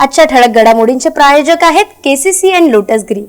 आजच्या ठळक घडामोडींचे प्रायोजक आहेत केसीसी अँड लोटस ग्रीन।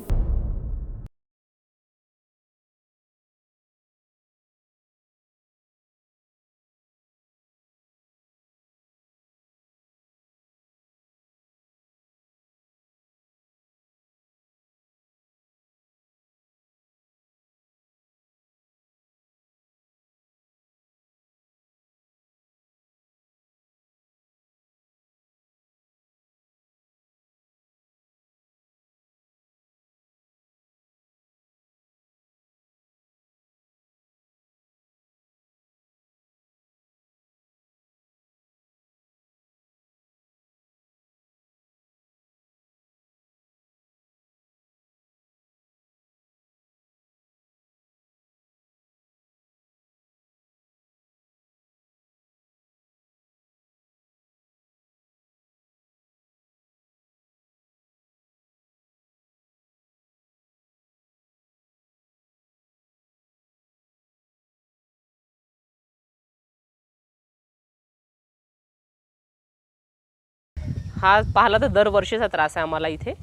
हा पाहिला तर दरवर्षीचा त्रास आहे आम्हाला इथे।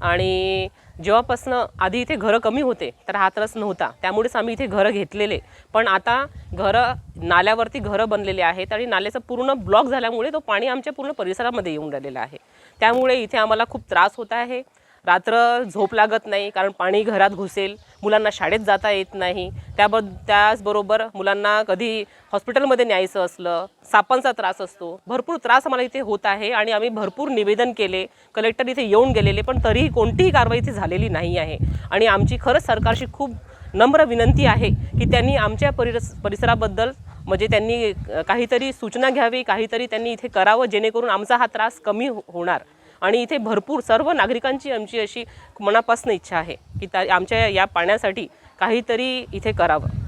आणि जेव्हापासून आधी इथे घरं कमी होते तर हा त्रास नव्हता, त्यामुळेच आम्ही इथे घरं घेतलेले। पण आता घरं नाल्यावरती घरं बनलेले आहेत आणि नाल्याचा पूर्ण ब्लॉक झाल्यामुळे तो पाणी आमच्या पूर्ण परिसरामध्ये येऊन राहिलेला आहे। त्यामुळे इथे आम्हाला खूप त्रास होत आहे। रात्र झोप लागत नाही, कारण पाणी घरात घुसेल, मुलांना शाळेत जाता येत नाही। त्याचबरोबर मुलांना कधी हॉस्पिटलमध्ये न्यायचं असलं, सापांचा त्रास असतो, भरपूर त्रास आम्हाला इथे होत आहे। आणि आम्ही भरपूर निवेदन केले, कलेक्टर इथे येऊन गेलेले, पण तरीही कोणतीही कारवाई इथे झालेली नाही आहे। आणि आमची खरंच सरकारशी खूप नम्र विनंती आहे की त्यांनी आमच्या परिसराबद्दल म्हणजे त्यांनी काहीतरी सूचना घ्यावी, काहीतरी त्यांनी इथे करावं, जेणेकरून आमचा हा त्रास कमी होणार। आणि इथे भरपूर सर्व नागरिकांची आमची अशी मनापासून इच्छा आहे की आमच्या या पाण्यासाठी काहीतरी इथे करावं।